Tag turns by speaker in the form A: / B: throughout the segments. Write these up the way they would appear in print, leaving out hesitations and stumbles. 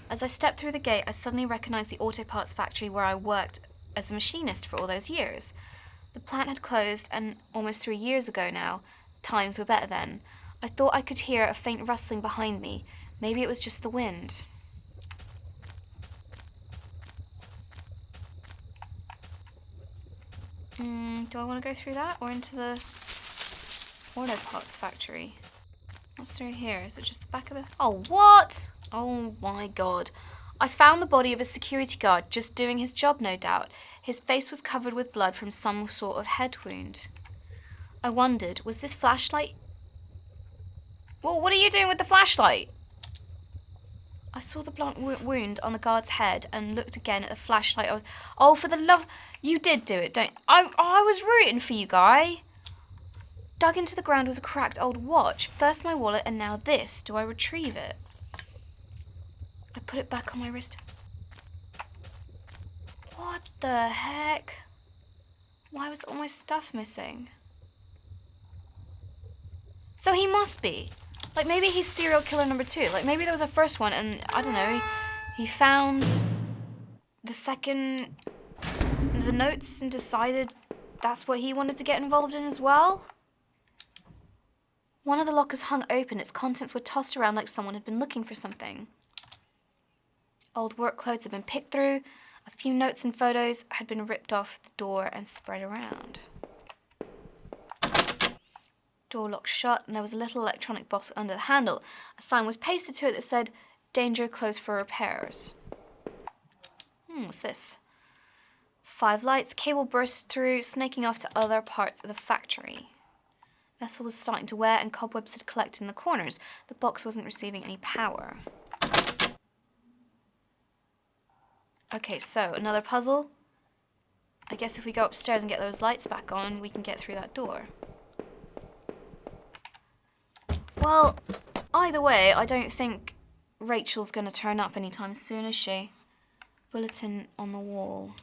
A: As I stepped through the gate, I suddenly recognized the auto parts factory where I worked as a machinist for all those years. The plant had closed, and almost 3 years ago now. Times were better then. I thought I could hear a faint rustling behind me. Maybe it was just the wind. Do I want to go through that or into the auto parts factory? What's through here? Is it just the back of the... Oh, what? Oh my god. I found the body of a security guard just doing his job, no doubt. His face was covered with blood from some sort of head wound. I wondered, was this flashlight... Well, what are you doing with the flashlight? I saw the blunt wound on the guard's head and looked again at the flashlight. Oh, for the love... You did do it, don't... I was rooting for you, guy. Dug into the ground was a cracked old watch. First my wallet and now this. Do I retrieve it? I put it back on my wrist. What the heck? Why was all my stuff missing? So he must be. Like, maybe he's serial killer number 2. Like, maybe there was a first one and, I don't know, he found the notes and decided that's what he wanted to get involved in as well? One of the lockers hung open. Its contents were tossed around like someone had been looking for something. Old work clothes had been picked through. A few notes and photos had been ripped off the door and spread around. Door locked shut, and there was a little electronic box under the handle. A sign was pasted to it that said, "Danger, closed for repairs." What's this? 5 lights, cable burst through, snaking off to other parts of the factory. Metal was starting to wear and cobwebs had collected in the corners. The box wasn't receiving any power. Okay, so another puzzle. I guess if we go upstairs and get those lights back on, we can get through that door. Well, either way, I don't think Rachel's going to turn up anytime soon, is she? Bulletin on the wall.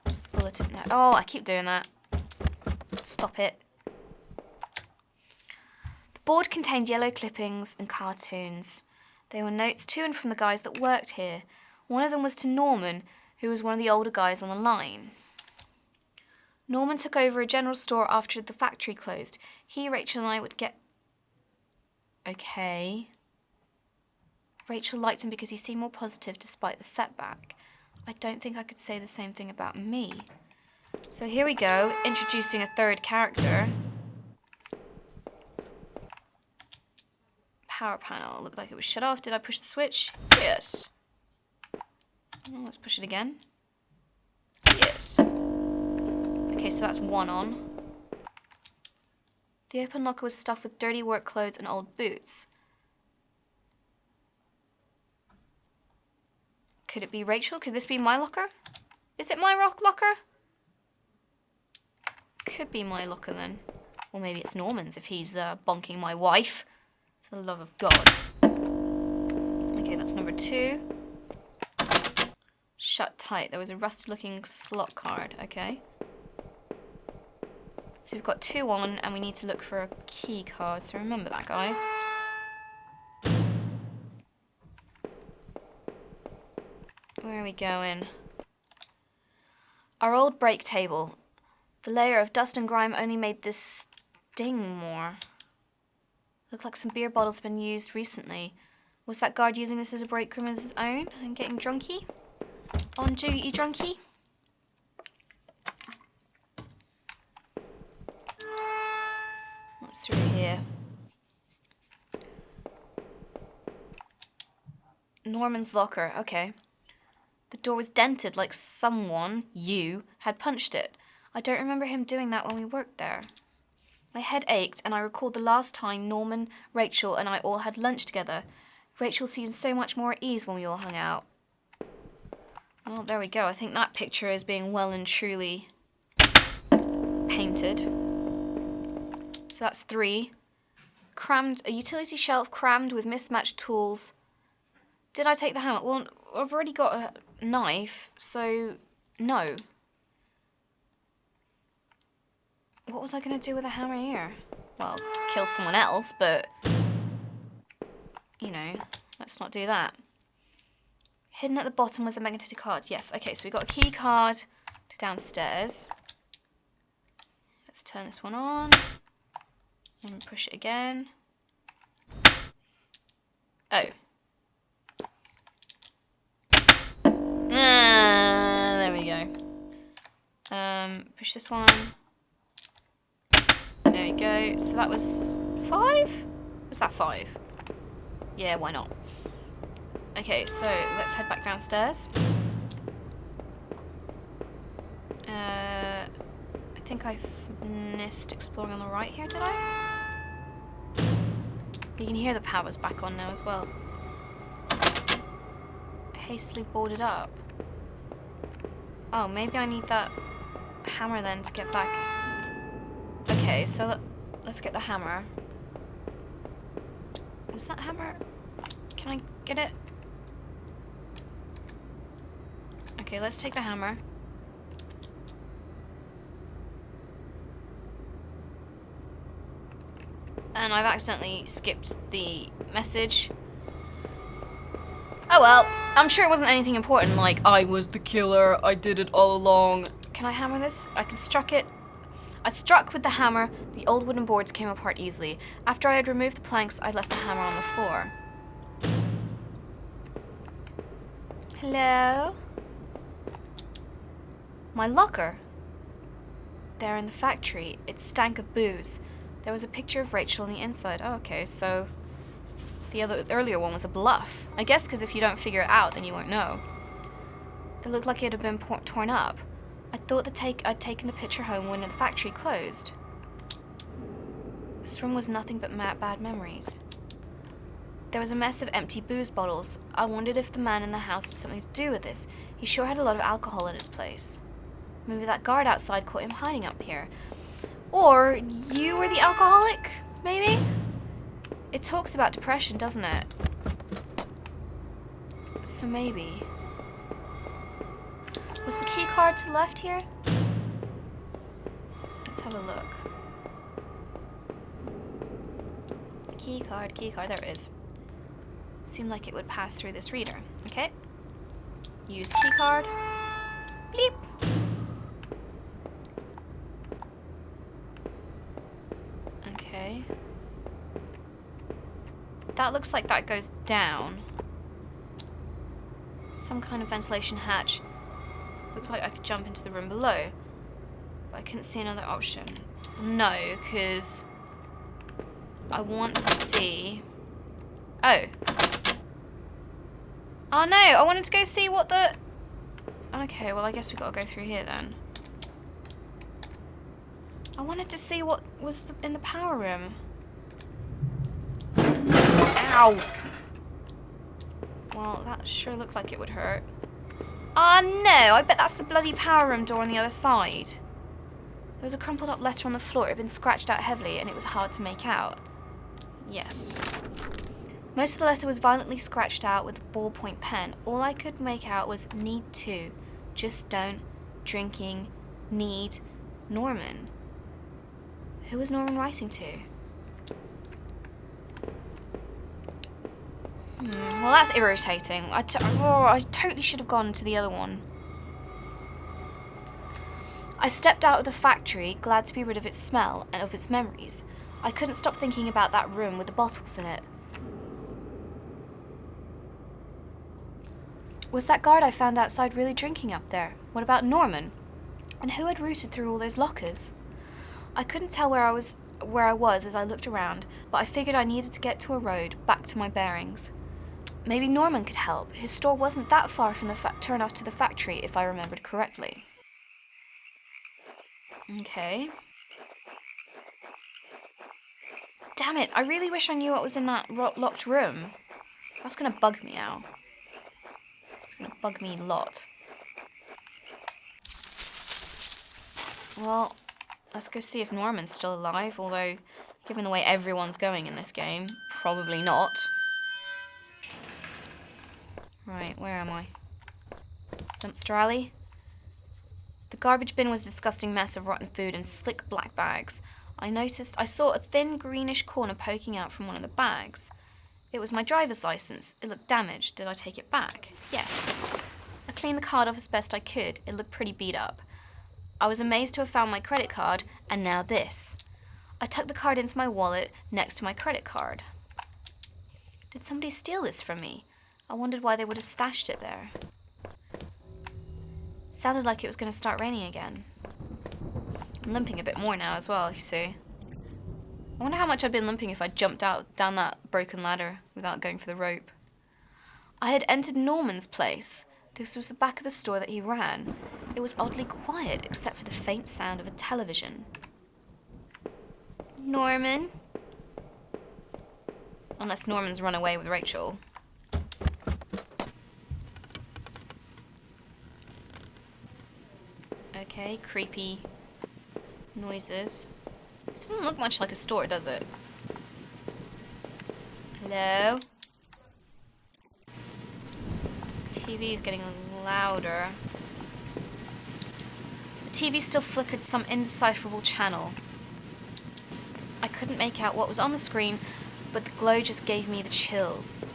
A: What's the bulletin now? Oh, I keep doing that. Stop it. The board contained yellow clippings and cartoons. They were notes to and from the guys that worked here. One of them was to Norman, who was one of the older guys on the line. Norman took over a general store after the factory closed. He, Rachel, and I would get... Okay. Rachel liked him because he seemed more positive despite the setback. I don't think I could say the same thing about me. So here we go, introducing a third character. Power panel. Looked like it was shut off. Did I push the switch? Yes. Oh, let's push it again. Yes. Okay, so that's one on. The open locker was stuffed with dirty work clothes and old boots. Could it be Rachel? Could this be my locker? Is it my locker? Could be my locker then. Or maybe it's Norman's if he's bonking my wife. For the love of God. Okay, that's number 2. Shut tight. There was a rusted looking slot card. Okay. So we've got 2 on and we need to look for a key card. So remember that, guys. Where are we going? Our old break table. The layer of dust and grime only made this sting more. Looked like some beer bottles have been used recently. Was that guard using this as a break room of his own and getting drunky? On duty drunky? What's through here? Norman's locker. Okay. The door was dented like someone, you, had punched it. I don't remember him doing that when we worked there. My head ached and I recalled the last time Norman, Rachel and I all had lunch together. Rachel seemed so much more at ease when we all hung out. Well, there we go. I think that picture is being well and truly painted. So that's 3. A utility shelf crammed with mismatched tools. Did I take the hammer? Well, I've already got a knife, so no. What was I going to do with a hammer here? Well, kill someone else, but, you know, let's not do that. Hidden at the bottom was a magnetic card. Yes, okay, so we got a key card to downstairs. Let's turn this one on. And push it again. Oh. There we go. Push this one. There we go. So that was 5? Was that 5? Yeah, why not? Okay, so let's head back downstairs. I think I missed exploring on the right here, did I? You can hear the power's back on now as well. Hastily boarded up. Oh, maybe I need that hammer then to get back. Okay, so let's get the hammer. Was that hammer? Can I get it? Okay, let's take the hammer. And I've accidentally skipped the message. Oh well, I'm sure it wasn't anything important like, I was the killer, I did it all along. Can I hammer this? I can struck it. I struck with the hammer, the old wooden boards came apart easily. After I had removed the planks, I left the hammer on the floor. Hello? My locker. There in the factory, it stank of booze. There was a picture of Rachel on the inside. Oh, okay, so the earlier one was a bluff. I guess because if you don't figure it out, then you won't know. It looked like it had been torn up. I thought I'd taken the picture home when the factory closed. This room was nothing but bad memories. There was a mess of empty booze bottles. I wondered if the man in the house had something to do with this. He sure had a lot of alcohol in his place. Maybe that guard outside caught him hiding up here. Or you were the alcoholic, maybe? It talks about depression, doesn't it? So maybe. Was the key card to the left here? Let's have a look. Key card, there it is. Seemed like it would pass through this reader. Okay. Use the key card. Bleep. Okay. That looks like that goes down. Some kind of ventilation hatch. Looks like I could jump into the room below. But I couldn't see another option. No, because I want to see... Oh. Oh no, I wanted to go see what the... Okay, well I guess we gotta go through here then. I wanted to see what was in the power room. Ow! Well, that sure looked like it would hurt. Ah, no! I bet that's the bloody power room door on the other side. There was a crumpled up letter on the floor. It had been scratched out heavily and it was hard to make out. Yes. Most of the letter was violently scratched out with a ballpoint pen. All I could make out was need to. Just don't. Drinking. Need. Norman. Who was Norman writing to? Well, that's irritating. I totally should have gone to the other one. I stepped out of the factory, glad to be rid of its smell and of its memories. I couldn't stop thinking about that room with the bottles in it. Was that guard I found outside really drinking up there? What about Norman? And who had rooted through all those lockers? I couldn't tell where I was as I looked around, but I figured I needed to get to a road, back to my bearings. Maybe Norman could help. His store wasn't that far from the turn off to the factory, if I remembered correctly. Okay. Damn it, I really wish I knew what was in that locked room. That's gonna bug me now. It's gonna bug me a lot. Well, let's go see if Norman's still alive, although, given the way everyone's going in this game, probably not. Right, where am I? Dumpster alley? The garbage bin was a disgusting mess of rotten food and slick black bags. I saw a thin greenish corner poking out from one of the bags. It was my driver's license. It looked damaged. Did I take it back? Yes. I cleaned the card off as best I could. It looked pretty beat up. I was amazed to have found my credit card, and now this. I tucked the card into my wallet next to my credit card. Did somebody steal this from me? I wondered why they would have stashed it there. Sounded like it was going to start raining again. I'm limping a bit more now as well, you see. I wonder how much I'd been limping if I jumped down that broken ladder without going for the rope. I had entered Norman's place. This was the back of the store that he ran. It was oddly quiet, except for the faint sound of a television. Norman? Unless Norman's run away with Rachel. Okay, creepy noises. This doesn't look much like a store, does it? Hello? TV is getting louder. The TV still flickered some indecipherable channel. I couldn't make out what was on the screen, but the glow just gave me the chills.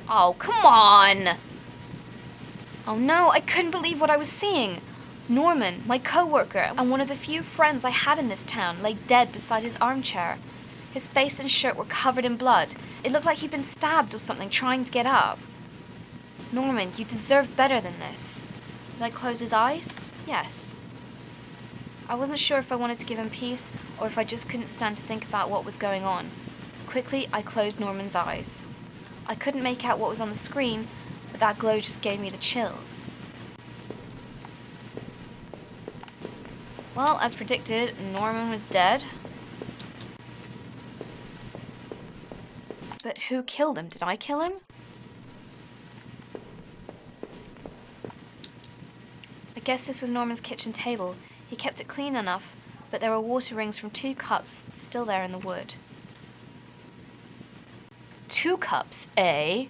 A: Oh, come on! Oh no, I couldn't believe what I was seeing. Norman, my co-worker, and one of the few friends I had in this town, lay dead beside his armchair. His face and shirt were covered in blood. It looked like he'd been stabbed or something trying to get up. Norman, you deserve better than this. Did I close his eyes? Yes. I wasn't sure if I wanted to give him peace or if I just couldn't stand to think about what was going on. Quickly, I closed Norman's eyes. I couldn't make out what was on the screen, but that glow just gave me the chills. Well, as predicted, Norman was dead. But who killed him? Did I kill him? I guess this was Norman's kitchen table. He kept it clean enough, but there were water rings from 2 cups still there in the wood. 2 cups, eh?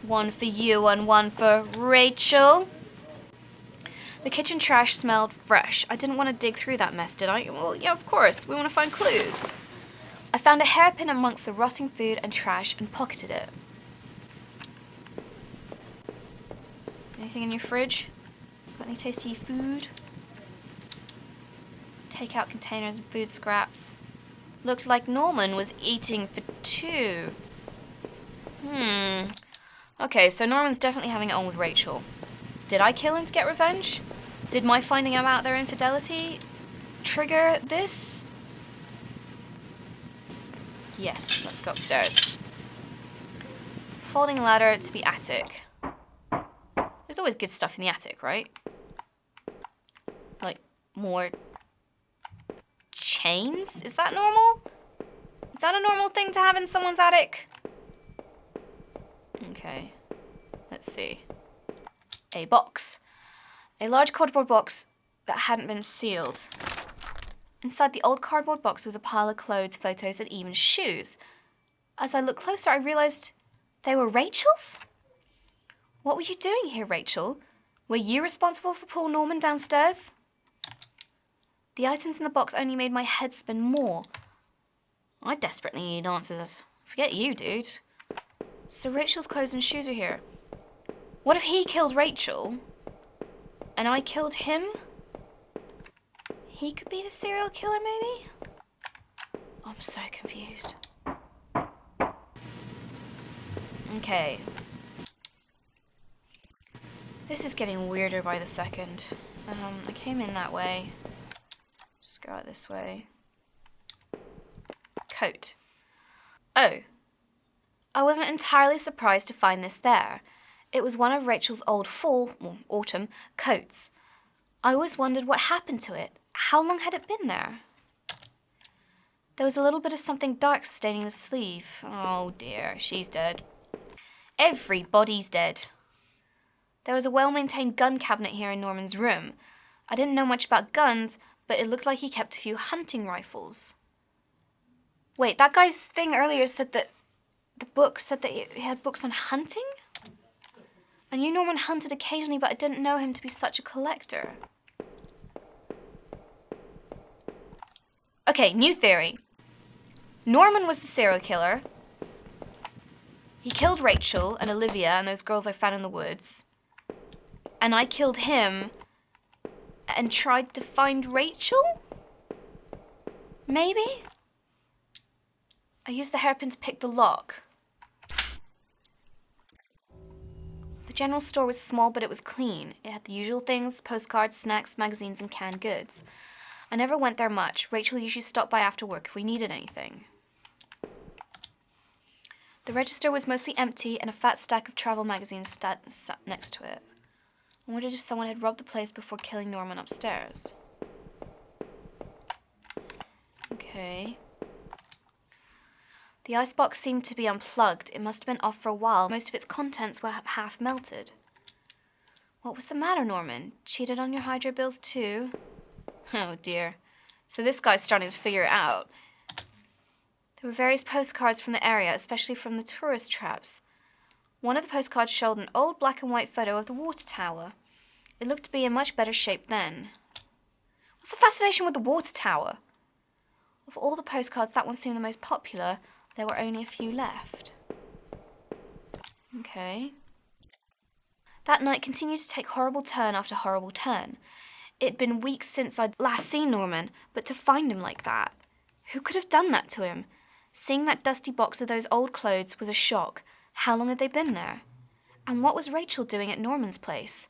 A: One for you and one for Rachel. The kitchen trash smelled fresh. I didn't want to dig through that mess, did I? Well, yeah, of course. We want to find clues. I found a hairpin amongst the rotting food and trash and pocketed it. Anything in your fridge? Got any tasty food? Takeout containers and food scraps. Looked like Norman was eating for 2. Okay, so Norman's definitely having it on with Rachel. Did I kill him to get revenge? Did my finding out about their infidelity trigger this? Yes, let's go upstairs. Folding ladder to the attic. There's always good stuff in the attic, right? Like, more chains? Is that normal? Is that a normal thing to have in someone's attic? Okay, let's see. A box. A large cardboard box that hadn't been sealed. Inside the old cardboard box was a pile of clothes, photos, and even shoes. As I looked closer, I realized they were Rachel's? What were you doing here, Rachel? Were you responsible for pulling Norman downstairs? The items in the box only made my head spin more. I desperately need answers. Forget you, dude. So Rachel's clothes and shoes are here. What if he killed Rachel? And I killed him? He could be the serial killer, maybe? I'm so confused. Okay. This is getting weirder by the second. I came in that way. Just go out this way. Coat. Oh. I wasn't entirely surprised to find this there. It was one of Rachel's old autumn coats. I always wondered what happened to it. How long had it been there? There was a little bit of something dark staining the sleeve. Oh dear, she's dead. Everybody's dead. There was a well-maintained gun cabinet here in Norman's room. I didn't know much about guns, but it looked like he kept a few hunting rifles. Wait, that guy's thing earlier said that the book said that he had books on hunting? I knew Norman hunted occasionally, but I didn't know him to be such a collector. Okay, new theory. Norman was the serial killer. He killed Rachel and Olivia and those girls I found in the woods. And I killed him and tried to find Rachel? Maybe? I used the hairpin to pick the lock. The general store was small, but it was clean. It had the usual things: postcards, snacks, magazines, and canned goods. I never went there much. Rachel usually stopped by after work if we needed anything. The register was mostly empty, and a fat stack of travel magazines sat next to it. I wondered if someone had robbed the place before killing Norman upstairs. Okay. The icebox seemed to be unplugged. It must have been off for a while. Most of its contents were half melted. What was the matter, Norman? Cheated on your hydro bills too? Oh dear. So this guy's starting to figure it out. There were various postcards from the area, especially from the tourist traps. One of the postcards showed an old black and white photo of the water tower. It looked to be in much better shape then. What's the fascination with the water tower? Of all the postcards, that one seemed the most popular. There were only a few left. Okay. That night continued to take horrible turn after horrible turn. It'd been weeks since I'd last seen Norman, but to find him like that. Who could have done that to him? Seeing that dusty box of those old clothes was a shock. How long had they been there? And what was Rachel doing at Norman's place?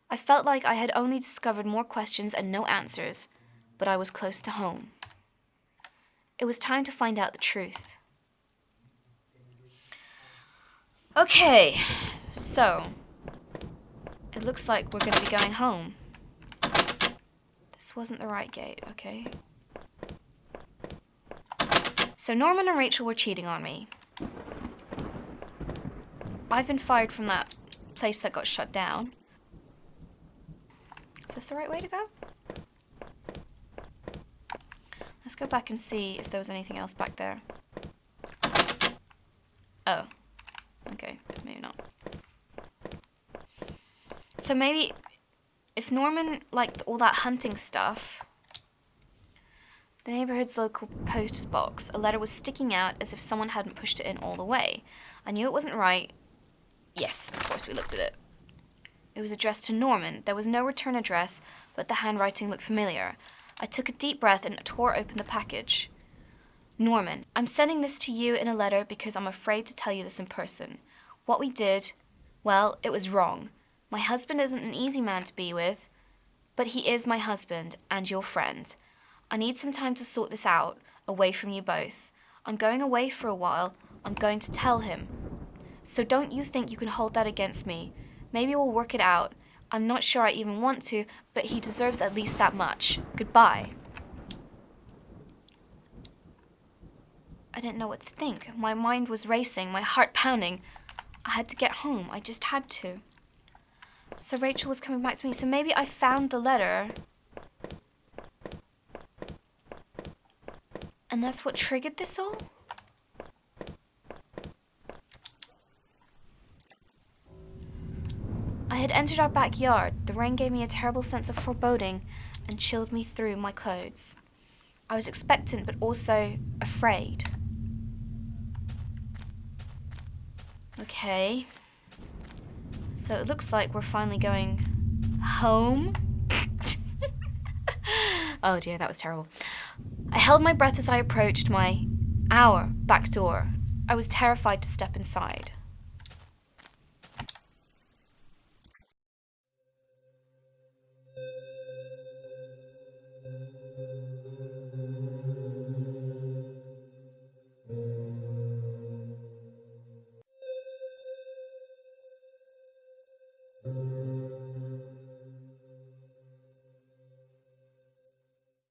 A: I felt like I had only discovered more questions and no answers, but I was close to home. It was time to find out the truth. Okay, so it looks like we're going to be going home. This wasn't the right gate, okay? So Norman and Rachel were cheating on me. I've been fired from that place that got shut down. Is this the right way to go? Let's go back and see if there was anything else back there. Oh. Okay, maybe not. So maybe if Norman liked all that hunting stuff, the neighborhood's local post box, a letter was sticking out as if someone hadn't pushed it in all the way. I knew it wasn't right. Yes, of course we looked at it. It was addressed to Norman. There was no return address, but the handwriting looked familiar. I took a deep breath and tore open the package. Norman, I'm sending this to you in a letter because I'm afraid to tell you this in person. What we did, well, it was wrong. My husband isn't an easy man to be with, but he is my husband and your friend. I need some time to sort this out, away from you both. I'm going away for a while. I'm going to tell him. So don't you think you can hold that against me. Maybe we'll work it out. I'm not sure I even want to, but he deserves at least that much. Goodbye. I didn't know what to think. My mind was racing, my heart pounding. I had to get home. I just had to. So Rachel was coming back to me, so maybe I found the letter. And that's what triggered this all? I had entered our backyard. The rain gave me a terrible sense of foreboding and chilled me through my clothes. I was expectant but also afraid. Okay. So it looks like we're finally going home. Oh dear, that was terrible. I held my breath as I approached our back door. I was terrified to step inside.